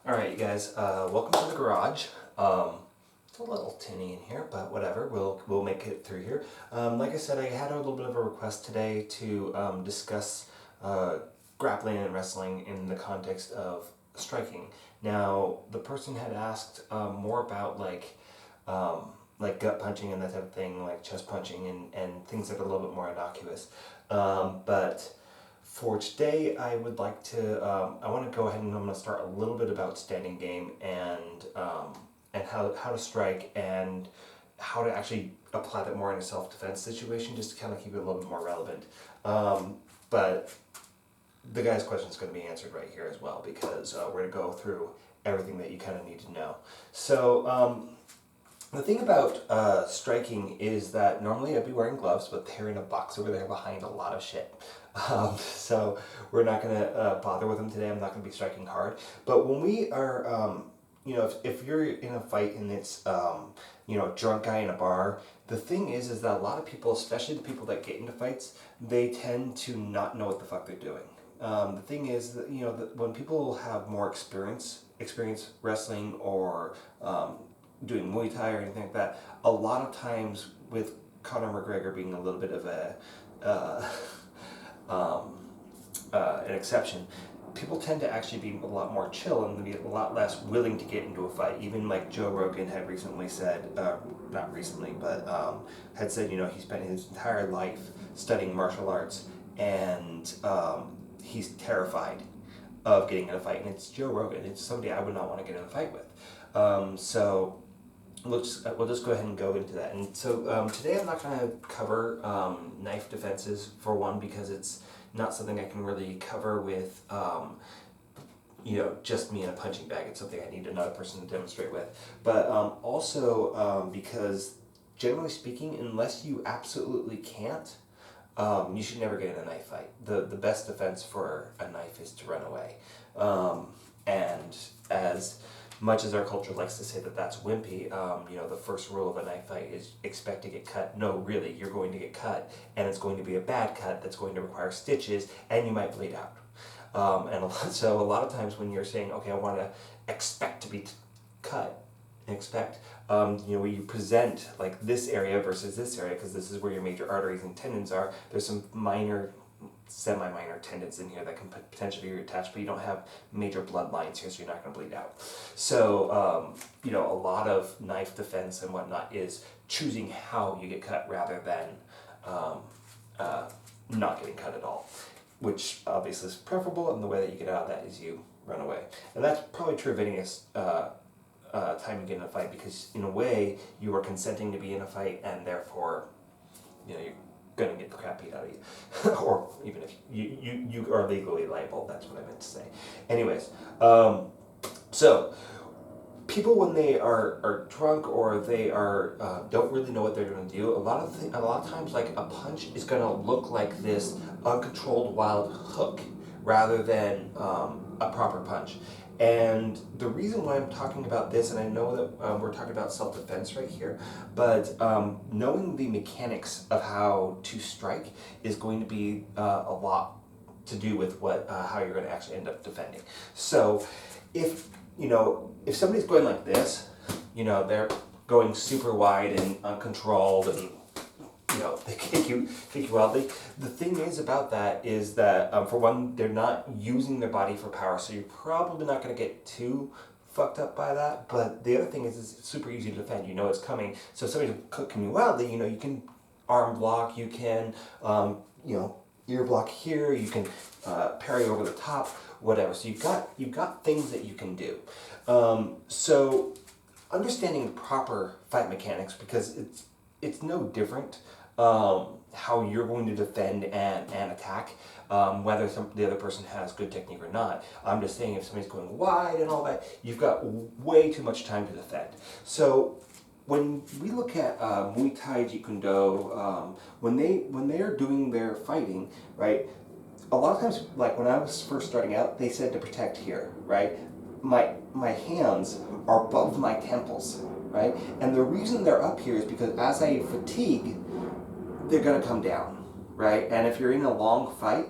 Alright, you guys, welcome to the garage. It's a little tinny in here, but whatever, we'll make it through here. Like I said, I had a little bit of a request today to discuss grappling and wrestling in the context of striking. Now, the person had asked more about like gut punching and that type of thing, like chest punching and things that are a little bit more innocuous. But for today, I would like to. I want to go ahead and I'm going to start a little bit about standing game and how to strike and how to actually apply that more in a self defense situation, just to kind of keep it a little bit more relevant. But the guy's question is going to be answered right here as well because we're going to go through everything that you kind of need to know. So. The thing about striking is that normally I'd be wearing gloves, but they're in a box over there behind a lot of shit. So we're not going to bother with them today. I'm not going to be striking hard. But when we are, if you're in a fight and it's, a drunk guy in a bar, the thing is that a lot of people, especially the people that get into fights, they tend to not know what the fuck they're doing. The thing is that, that when people have more experience wrestling or doing Muay Thai or anything like that, a lot of times with Conor McGregor being a little bit of an exception, people tend to actually be a lot more chill and be a lot less willing to get into a fight. Even like Joe Rogan had recently said, not recently, but had said, he spent his entire life studying martial arts and he's terrified of getting in a fight. And it's Joe Rogan. It's somebody I would not want to get in a fight with. So we'll just go ahead and go into that. And so today I'm not going to cover knife defenses, for one, because it's not something I can really cover with just me in a punching bag. It's something I need another person to demonstrate with. But also because generally speaking, unless you absolutely can't, you should never get in a knife fight. The best defense for a knife is to run away. And as much as our culture likes to say that that's wimpy, the first rule of a knife fight is expect to get cut. No, really, you're going to get cut, and it's going to be a bad cut that's going to require stitches, and you might bleed out. So a lot of times when you're saying, okay, I want to expect to be cut, expect, where you present like this area versus this area, because this is where your major arteries and tendons are. There's some semi-minor tendons in here that can potentially be attached, but you don't have major blood lines here, so you're not going to bleed out. So, a lot of knife defense and whatnot is choosing how you get cut rather than not getting cut at all, which obviously is preferable, and the way that you get out of that is you run away. And that's probably true of any time you get in a fight, because in a way you are consenting to be in a fight, and therefore you're going to get the crap beat out of you. Or even if you are legally liable. That's what I meant to say. Anyways, so people, when they are drunk or they are don't really know what they're going to do, a lot of times, like, a punch is going to look like this uncontrolled wild hook rather than a proper punch. And the reason why I'm talking about this, and I know that we're talking about self-defense right here, but knowing the mechanics of how to strike is going to be a lot to do with how you're going to actually end up defending. So if somebody's going like this, they're going super wide and uncontrolled, and they kick you wildly. The thing is about that is that, for one, they're not using their body for power, so you're probably not going to get too fucked up by that. But the other thing is it's super easy to defend. It's coming. So if somebody's cooking you wildly, you can arm block, you can, ear block here, you can parry over the top, whatever. So you've got things that you can do. So understanding proper fight mechanics, because it's no different how you're going to defend and attack, whether the other person has good technique or not. I'm just saying, if somebody's going wide and all that, you've got way too much time to defend. So when we look at Muay Thai, Jeet Kune Do, when they are doing their fighting, right, a lot of times, like when I was first starting out, they said to protect here, right? My hands are above my temples, right? And the reason they're up here is because as I fatigue, they're going to come down, right? And if you're in a long fight,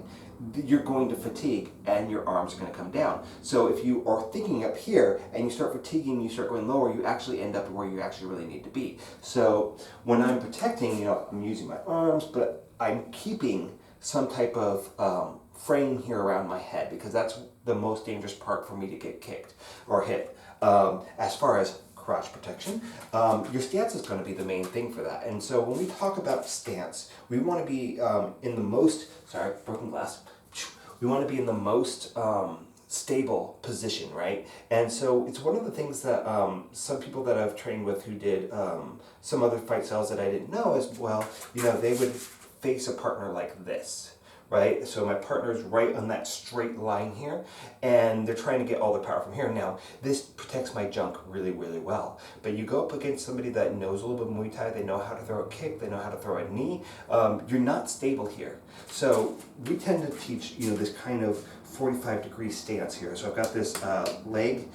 you're going to fatigue and your arms are going to come down. So if you are thinking up here and you start fatiguing, you start going lower, you actually end up where you actually really need to be. So when I'm protecting, I'm using my arms, but I'm keeping some type of frame here around my head, because that's the most dangerous part for me to get kicked or hit. As far as crotch protection, your stance is going to be the main thing for that. And so when we talk about stance, we want to be in the most, broken glass, we want to be in the most stable position, right? And so it's one of the things that some people that I've trained with who did some other fight styles that I didn't know as well, they would face a partner like this. Right? So my partner's right on that straight line here, and they're trying to get all the power from here. Now, this protects my junk really, really well. But you go up against somebody that knows a little bit of Muay Thai, they know how to throw a kick, they know how to throw a knee, you're not stable here. So we tend to teach, this kind of 45-degree stance here. So I've got this leg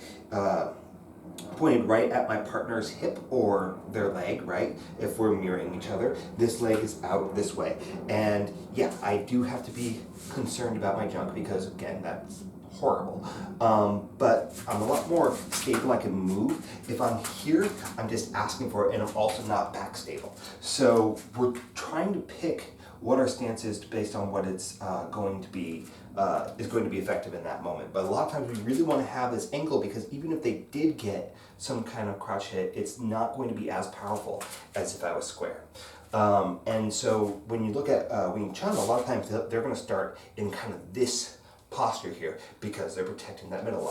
pointed right at my partner's hip or their leg, right? If we're mirroring each other, this leg is out this way. And yeah, I do have to be concerned about my junk because, again, that's horrible. But I'm a lot more stable. I can move. If I'm here, I'm just asking for it, and I'm also not back stable. So we're trying to pick what our stance is based on what it's going to be effective in that moment. But a lot of times we really want to have this angle, because even if they did get some kind of crotch hit, it's not going to be as powerful as if I was square. And so when you look at Wing Chun, a lot of times they're going to start in kind of this posture here because they're protecting that middle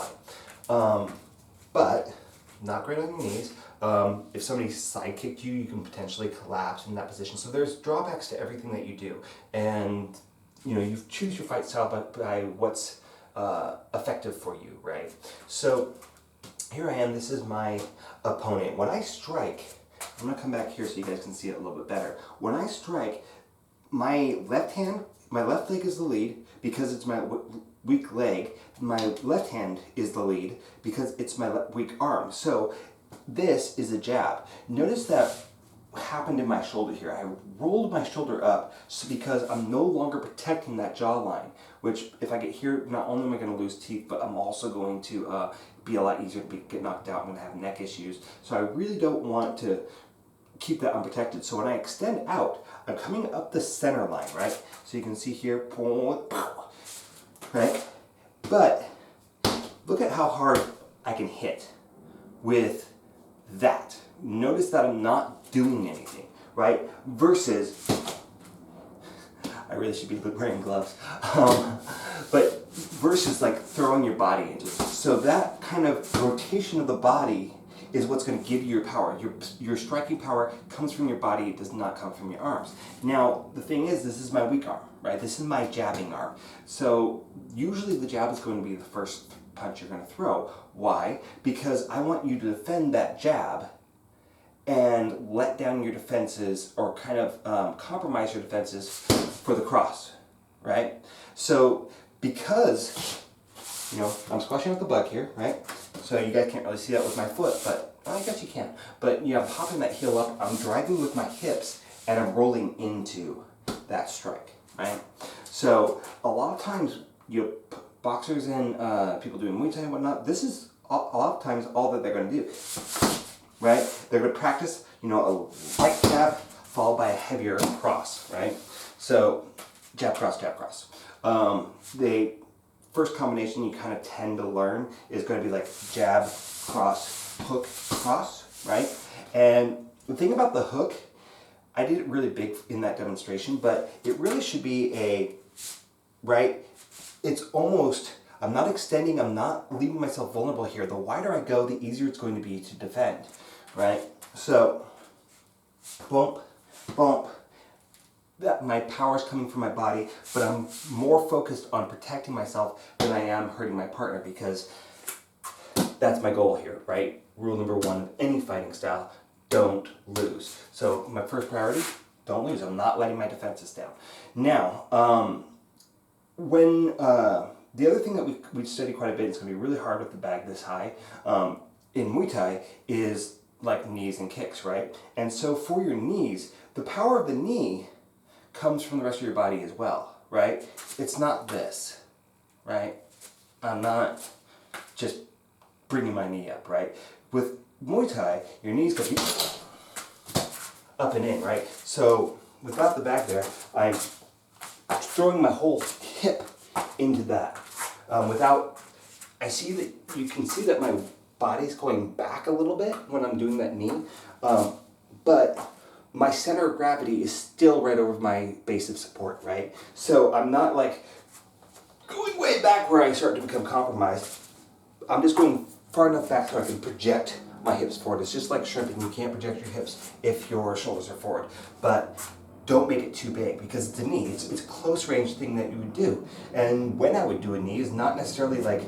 line. But not great on your knees. If somebody side kicked you, you can potentially collapse in that position. So there's drawbacks to everything that you do. And you choose your fight style by what's effective for you, right? So here I am, this is my opponent. When I strike, I'm gonna come back here so you guys can see it a little bit better. When I strike, my left leg is the lead because it's my weak leg. My left hand is the lead because it's my weak arm. So this is a jab. Notice that happened in my shoulder here. I rolled my shoulder up because I'm no longer protecting that jawline, which if I get here, not only am I going to lose teeth, but I'm also going to be a lot easier to get knocked out. I'm going to have neck issues. So I really don't want to keep that unprotected. So when I extend out, I'm coming up the center line, right? So you can see here, right? But look at how hard I can hit with that. Notice that I'm not doing anything, right? Versus, I really should be wearing gloves, but versus like throwing your body into it. So that kind of rotation of the body is what's going to give you your power. Your striking power comes from your body, it does not come from your arms. Now, the thing is, this is my weak arm, right? This is my jabbing arm. So usually the jab is going to be the first punch you're going to throw. Why? Because I want you to defend that jab and let down your defenses, or kind of compromise your defenses for the cross, right? So because, I'm squashing with the bug here, right? So you guys can't really see that with my foot, but I guess you can. But I'm popping that heel up, I'm driving with my hips, and I'm rolling into that strike, right? So a lot of times, boxers and people doing Muay Thai and whatnot, this is a lot of times all that they're going to do. Right? They're going to practice, a light jab followed by a heavier cross, right? So, jab, cross, jab, cross. The first combination you kind of tend to learn is going to be like jab, cross, hook, cross, right? And the thing about the hook, I did it really big in that demonstration, but it really should be right? It's almost, I'm not extending, I'm not leaving myself vulnerable here. The wider I go, the easier it's going to be to defend. Right? So, bump, bump. My power is coming from my body, but I'm more focused on protecting myself than I am hurting my partner, because that's my goal here, right? Rule number one of any fighting style, don't lose. So my first priority, don't lose. I'm not letting my defenses down. Now, the other thing that we study quite a bit, it's going to be really hard with the bag this high, in Muay Thai, is like knees and kicks, right? And so for your knees, the power of the knee comes from the rest of your body as well, right? It's not this, right? I'm not just bringing my knee up, right? With Muay Thai, your knees go up and in, right? So without the back there, I'm throwing my whole hip into that. I see that, you can see that my body's going back a little bit when I'm doing that knee, but my center of gravity is still right over my base of support, right? So I'm not like going way back where I start to become compromised. I'm just going far enough back so I can project my hips forward. It's just like shrimping. You can't project your hips if your shoulders are forward. But don't make it too big, because it's a knee. It's a close range thing that you would do. And when I would do a knee is not necessarily like,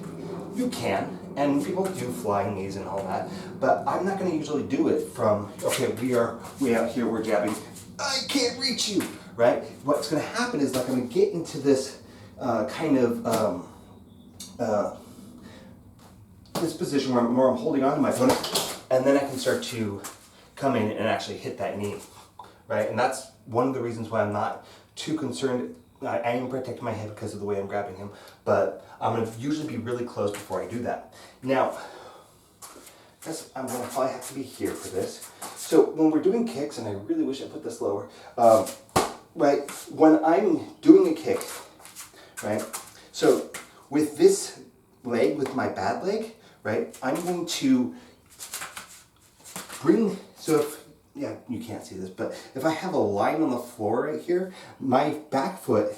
you can, and people do flying knees and all that, but I'm not going to usually do it from, okay, we are way out here, we're jabbing, I can't reach you, right? What's going to happen is like I'm going to get into this this position where I'm holding on to my opponent, and then I can start to come in and actually hit that knee, right? And that's one of the reasons why I'm not too concerned. I am protecting my head because of the way I'm grabbing him, but I'm going to usually be really close before I do that. Now, I guess I'm going to probably have to be here for this. So when we're doing kicks, and I really wish I put this lower, right, when I'm doing a kick, right, so with this leg, with my bad leg, right, I'm going to bring, so if, yeah, you can't see this, but if I have a line on the floor right here, my back foot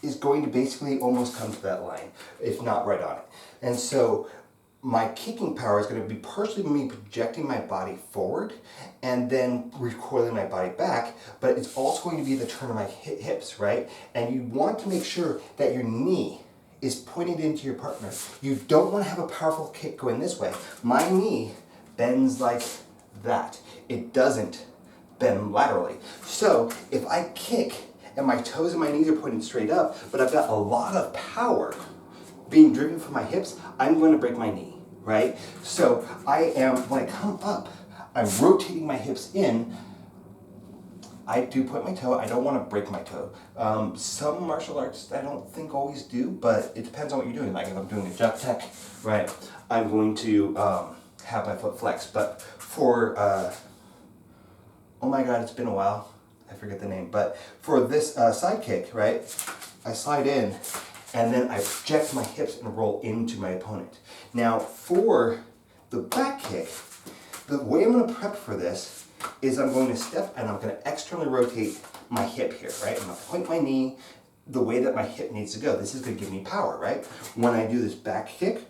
is going to basically almost come to that line, if not right on it. And so my kicking power is going to be partially me projecting my body forward and then recoiling my body back, but it's also going to be the turn of my hips, right? And you want to make sure that your knee is pointed into your partner. You don't want to have a powerful kick going this way. My knee bends like that. It doesn't bend laterally. So if I kick and my toes and my knees are pointed straight up, but I've got a lot of power being driven from my hips, I'm going to break my knee, right? So when I come up, I'm rotating my hips in. I do point my toe. I don't want to break my toe. Some martial arts I don't think always do, but it depends on what you're doing. Like if I'm doing a jump tech, right, I'm going to have my foot flex. But for, oh my God, it's been a while. I forget the name. But for this side kick, right, I slide in and then I project my hips and roll into my opponent. Now for the back kick, the way I'm going to prep for this is I'm going to step and I'm going to externally rotate my hip here, right? I'm going to point my knee the way that my hip needs to go. This is going to give me power, right? When I do this back kick,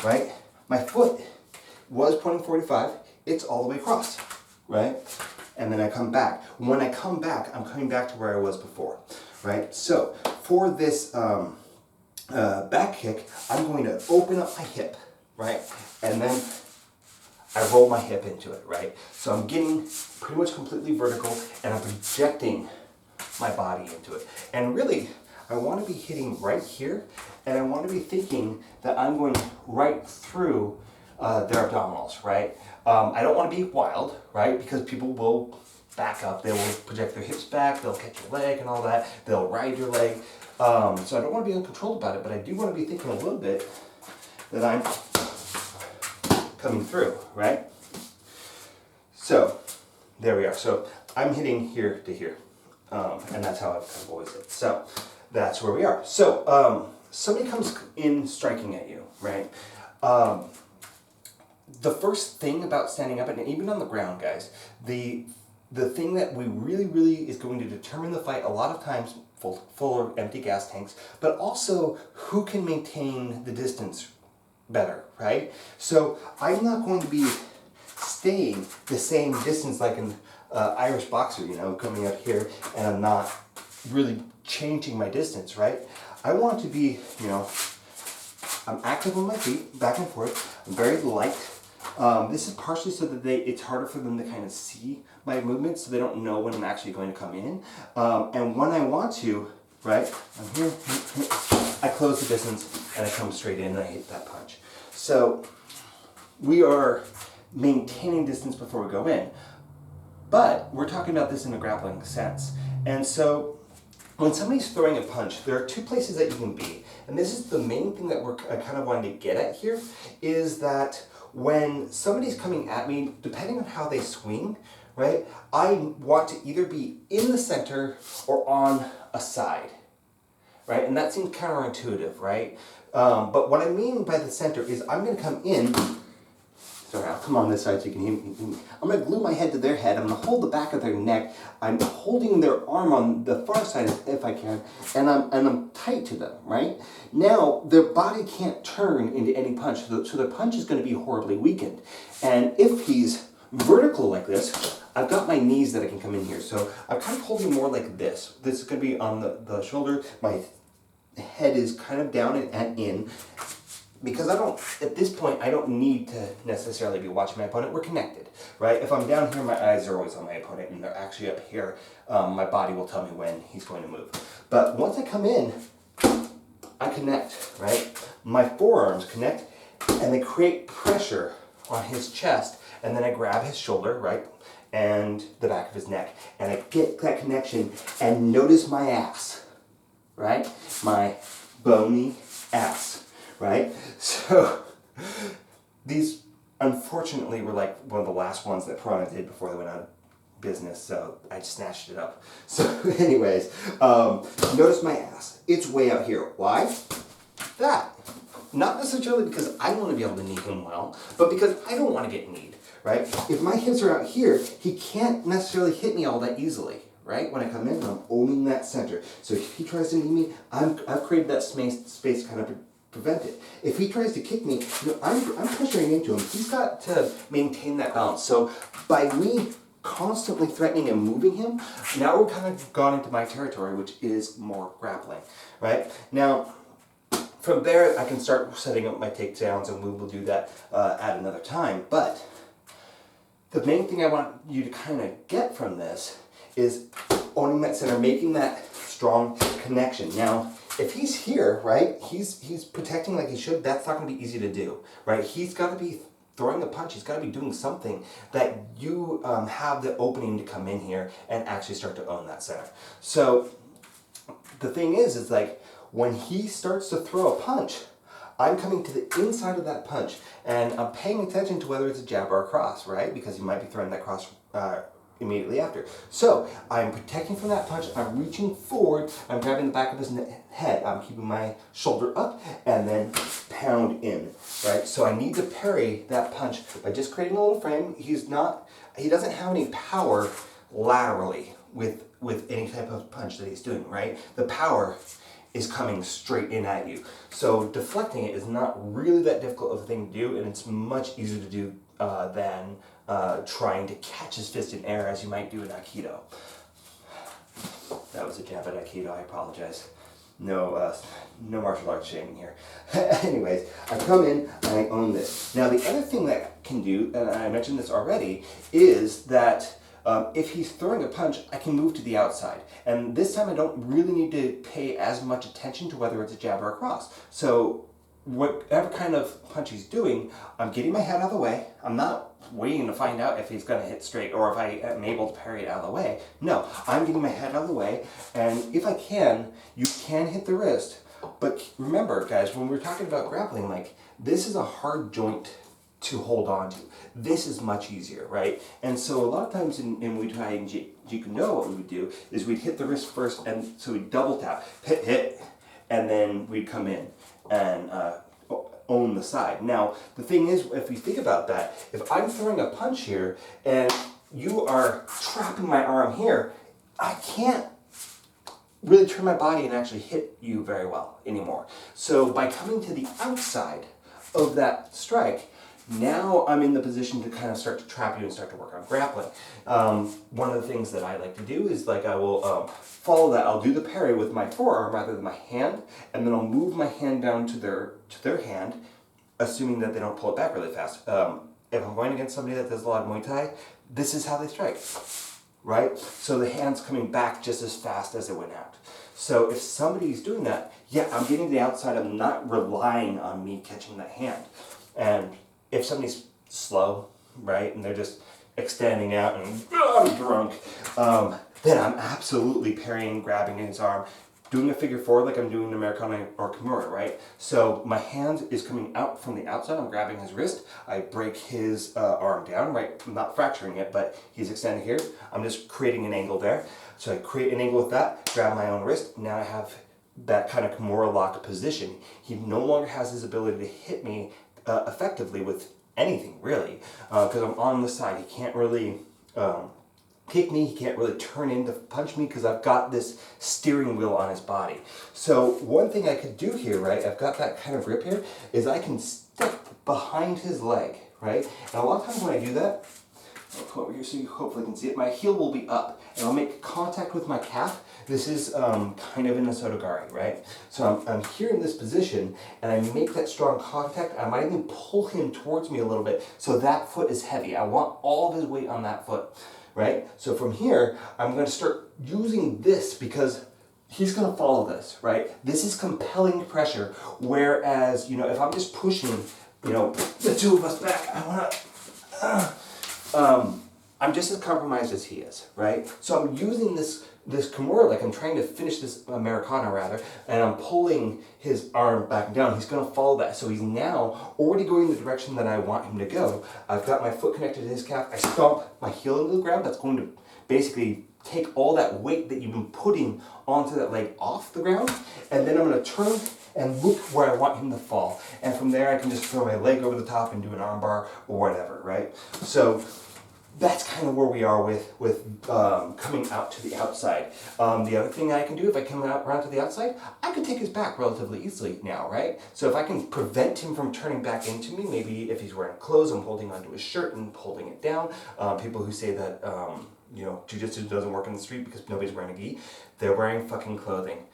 right, my foot was pointing 45, it's all the way across, right? And then I come back. When I come back, I'm coming back to where I was before, right? So for this back kick, I'm going to open up my hip, right? And then I roll my hip into it, right? So I'm getting pretty much completely vertical and I'm projecting my body into it. And really, I want to be hitting right here and I want to be thinking that I'm going right through their abdominals, right? I don't want to be wild, right? Because people will back up, they will project their hips back, they'll catch your leg and all that, they'll ride your leg. So I don't want to be uncontrolled about it, but I do want to be thinking a little bit that I'm coming through, right? So there we are. So I'm hitting here to here, and that's how I've always hit. So that's where we are. So somebody comes in striking at you, right? The first thing about standing up, and even on the ground, guys, the thing that we really is going to determine the fight a lot of times, full or empty gas tanks, but also who can maintain the distance better, right? So I'm not going to be staying the same distance like an Irish boxer, you know, coming up here, and I'm not really changing my distance, right? I want to be, you know, I'm active on my feet, back and forth. I'm very light. This is partially so that it's harder for them to kind of see my movements, so they don't know when I'm actually going to come in. And when I want to, right, I'm here, I close the distance and I come straight in and I hit that punch. So we are maintaining distance before we go in. But we're talking about this in a grappling sense. And so when somebody's throwing a punch, there are two places that you can be. And this is the main thing that I kind of wanted to get at here, is that when somebody's coming at me, depending on how they swing, right, I want to either be in the center or on a side, right? And that seems counterintuitive, right? But what I mean by the center is I'm going to come in. Sorry, I'll come on this side so you can hear me. I'm going to glue my head to their head. I'm going to hold the back of their neck. I'm holding their arm on the far side if I can, and I'm tight to them, right? Now, their body can't turn into any punch, so their punch is going to be horribly weakened. And if he's vertical like this, I've got my knees that I can come in here. So I'm kind of holding more like this. This is going to be on the shoulder. My head is kind of down and in. Because at this point, I don't need to necessarily be watching my opponent. We're connected, right? If I'm down here, my eyes are always on my opponent, and they're actually up here. My body will tell me when he's going to move. But once I come in, I connect, right? My forearms connect, and they create pressure on his chest, and then I grab his shoulder, right? And the back of his neck, and I get that connection, and notice my ass, right? My bony ass. Right? So these unfortunately were like one of the last ones that Piranha did before they went out of business, so I snatched it up. So anyways, notice my ass. It's way out here. Why? That. Not necessarily because I want to be able to knee him well, but because I don't want to get kneed, right? If my hips are out here, he can't necessarily hit me all that easily. Right? When I come in, I'm owning that center. So if he tries to knee me, I've created that space kind of prevent it. If he tries to kick me, I'm pressuring into him. He's got to maintain that balance. So by me constantly threatening and moving him, now we're kind of gone into my territory, which is more grappling, right? Now, from there, I can start setting up my takedowns, and we will do that at another time. But the main thing I want you to kind of get from this is owning that center, making that strong connection. Now, if he's here, right, he's protecting like he should, that's not going to be easy to do, right? He's got to be throwing a punch. He's got to be doing something that you have the opening to come in here and actually start to own that center. So the thing is like when he starts to throw a punch, I'm coming to the inside of that punch, and I'm paying attention to whether it's a jab or a cross, right? Because he might be throwing that cross immediately after. So I'm protecting from that punch. I'm reaching forward. I'm grabbing the back of his head. I'm keeping my shoulder up and then pound in, right? So I need to parry that punch by just creating a little frame. He doesn't have any power laterally with any type of punch that he's doing, right? The power is coming straight in at you. So deflecting it is not really that difficult of a thing to do, and it's much easier to do than trying to catch his fist in air as you might do in Aikido. That was a jab at Aikido, I apologize. No martial arts shaming here. Anyways, I come in and I own this. Now the other thing that I can do, and I mentioned this already, is that if he's throwing a punch, I can move to the outside. And this time I don't really need to pay as much attention to whether it's a jab or a cross. So whatever kind of punch he's doing, I'm getting my head out of the way. I'm not waiting to find out if he's going to hit straight or if I am able to parry it out of the way. No, I'm getting my head out of the way, and if I can, you can hit the wrist. But remember, guys, when we're talking about grappling, like, this is a hard joint to hold on to. This is much easier, right? And so a lot of times in Muay Thai and Jeet Kune Do, what we would do is we'd hit the wrist first, and so we'd double tap, hit, and then we'd come in and own the side. Now, the thing is, if you think about that, if I'm throwing a punch here and you are trapping my arm here, I can't really turn my body and actually hit you very well anymore. So by coming to the outside of that strike, now I'm in the position to kind of start to trap you and start to work on grappling. One of the things that I like to do is, like, I will follow that. I'll do the parry with my forearm rather than my hand, and then I'll move my hand down to their hand, assuming that they don't pull it back really fast. If I'm going against somebody that does a lot of Muay Thai, this is how they strike, right? So the hand's coming back just as fast as it went out. So if somebody's doing that, yeah, I'm getting to the outside. I'm not relying on me catching that hand. And if somebody's slow, right, and they're just extending out and I'm drunk, then I'm absolutely parrying, grabbing his arm, doing a figure four like I'm doing an Americana or Kimura, right? So my hand is coming out from the outside, I'm grabbing his wrist, I break his arm down, right? I'm not fracturing it, but he's extended here. I'm just creating an angle there. So I create an angle with that, grab my own wrist, now I have that kind of Kimura lock position. He no longer has his ability to hit me effectively with anything, really, because I'm on the side. He can't really kick me, he can't really turn in to punch me because I've got this steering wheel on his body. So one thing I could do here, right, I've got that kind of grip here, is I can step behind his leg, right? And a lot of times when I do that, I'll put over here so you hopefully can see it, my heel will be up and I'll make contact with my calf. This is kind of in the Sotogari, right? So I'm here in this position and I make that strong contact. I might even pull him towards me a little bit so that foot is heavy. I want all of his weight on that foot, right? So from here, I'm going to start using this because he's going to follow this, right? This is compelling pressure, whereas, you know, if I'm just pushing, you know, the two of us back, I want to... I'm just as compromised as he is, right? So I'm using this Kimura, like I'm trying to finish this Americana rather, and I'm pulling his arm back down. He's gonna follow that. So he's now already going the direction that I want him to go. I've got my foot connected to his calf. I stomp my heel into the ground. That's going to basically take all that weight that you've been putting onto that leg off the ground. And then I'm gonna turn and look where I want him to fall. And from there I can just throw my leg over the top and do an arm bar or whatever, right? So that's kind of where we are with coming out to the outside. The other thing I can do, if I come out around to the outside, I can take his back relatively easily now, right? So if I can prevent him from turning back into me, maybe if he's wearing clothes, I'm holding onto his shirt and holding it down. People who say that, you know, jiu-jitsu doesn't work in the street because nobody's wearing a gi, they're wearing fucking clothing.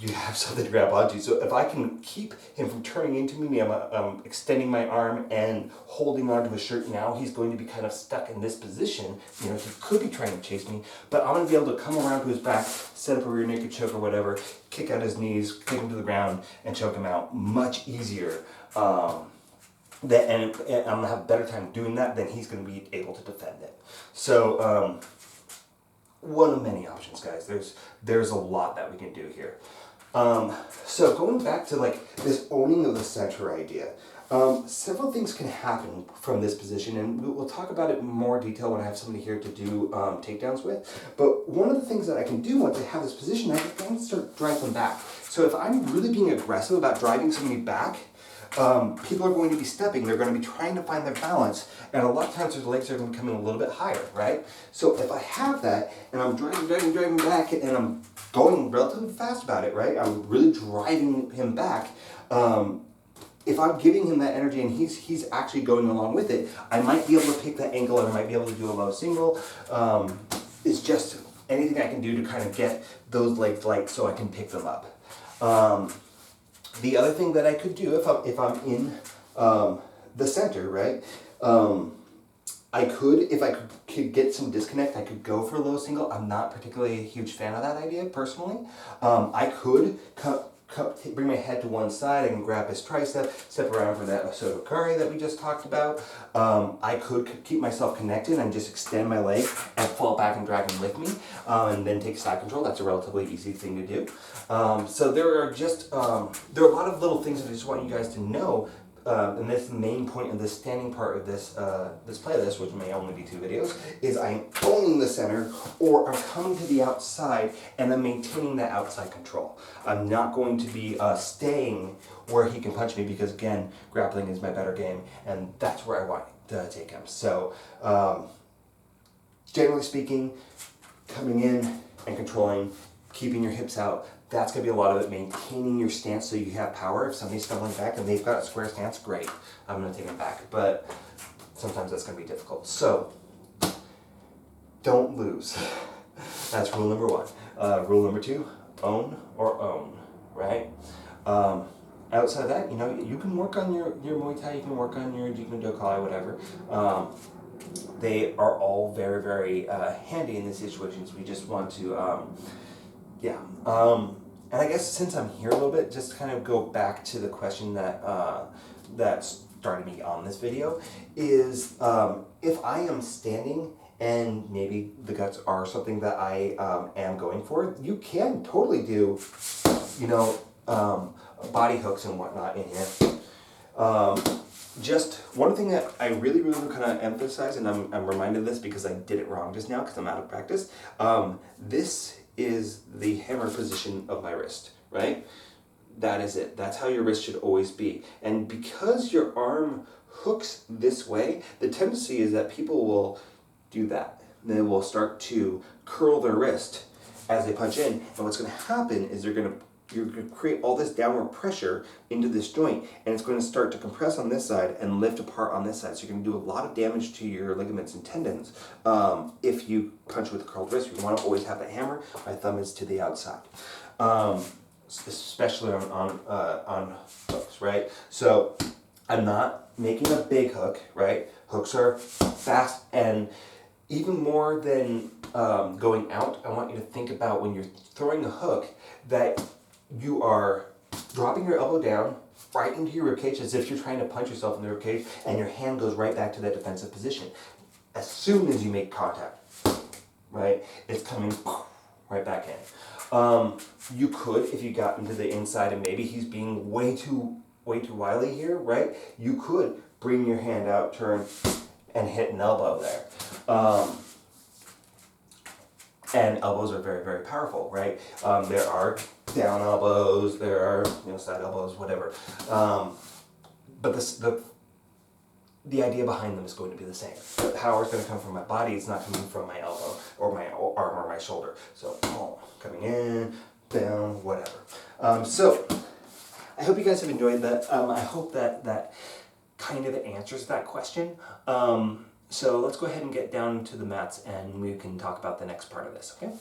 You have something to grab onto. So if I can keep him from turning into me, I'm extending my arm and holding onto his shirt. Now he's going to be kind of stuck in this position. You know, he could be trying to chase me, but I'm going to be able to come around to his back, set up a rear naked choke or whatever, kick out his knees, kick him to the ground, and choke him out much easier. And I'm going to have a better time doing that than he's going to be able to defend it. So one of many options, guys. There's a lot that we can do here. So going back to like this owning of the center idea, several things can happen from this position, and we'll talk about it in more detail when I have somebody here to do takedowns with. But one of the things that I can do once I have this position, I can start driving them back. So if I'm really being aggressive about driving somebody back, people are going to be stepping, they're going to be trying to find their balance, and a lot of times their legs are going to be coming a little bit higher, right? So if I have that, and I'm driving back, and I'm going relatively fast about it, right? I'm really driving him back. If I'm giving him that energy and he's actually going along with it, I might be able to pick that angle, and I might be able to do a low single. It's just anything I can do to kind of get those legs light so I can pick them up. The other thing that I could do if I'm in the center, right? If I could get some disconnect, I could go for a low single. I'm not particularly a huge fan of that idea personally. I could bring my head to one side, I can grab his tricep, step around for that Sotogari that we just talked about. I could keep myself connected and just extend my leg and fall back and drag him with me, and then take side control. That's a relatively easy thing to do. So there are a lot of little things that I just want you guys to know. And this main point of this standing part of this playlist, which may only be 2 videos, is I'm owning the center, or I'm coming to the outside and I'm maintaining that outside control. I'm not going to be staying where he can punch me because, again, grappling is my better game, and that's where I want to take him. So, generally speaking, coming in and controlling, keeping your hips out, that's going to be a lot of it, maintaining your stance so you have power. If somebody's stumbling back and they've got a square stance, great, I'm going to take them back. But sometimes that's going to be difficult. So, don't lose. That's rule number 1. Rule number 2, own or own, right? Outside of that, you know, you can work on your Muay Thai, you can work on your Jigme Dokai, whatever. They are all very, very handy in these situations. We just want to... and I guess since I'm here a little bit, just to kind of go back to the question that started me on this video, is if I am standing and maybe the guts are something that I am going for, you can totally do, body hooks and whatnot in here. Just one thing that I really, really kind of emphasize, and I'm reminded of this because I did it wrong just now because I'm out of practice. This is the hammer position of my wrist, right? That is it. That's how your wrist should always be. And because your arm hooks this way, the tendency is that people will do that. They will start to curl their wrist as they punch in. And what's going to happen is you're going to create all this downward pressure into this joint, and it's going to start to compress on this side and lift apart on this side. So you're going to do a lot of damage to your ligaments and tendons if you punch with a curled wrist. You want to always have the hammer. My thumb is to the outside. Especially on hooks, right? So I'm not making a big hook, right? Hooks are fast, and even more than going out, I want you to think about when you're throwing a hook that you are dropping your elbow down right into your ribcage as if you're trying to punch yourself in the ribcage, and your hand goes right back to that defensive position. As soon as you make contact, right, it's coming right back in. You could, if you got into the inside and maybe he's being way too wily here, right? You could bring your hand out, turn, and hit an elbow there. And elbows are very, very powerful, right? There are down elbows, there are side elbows, whatever. But the idea behind them is going to be the same. The power is going to come from my body. It's not coming from my elbow or my arm or my shoulder. So coming in, down, whatever. So I hope you guys have enjoyed that. I hope that kind of answers that question. So let's go ahead and get down to the mats, and we can talk about the next part of this, okay?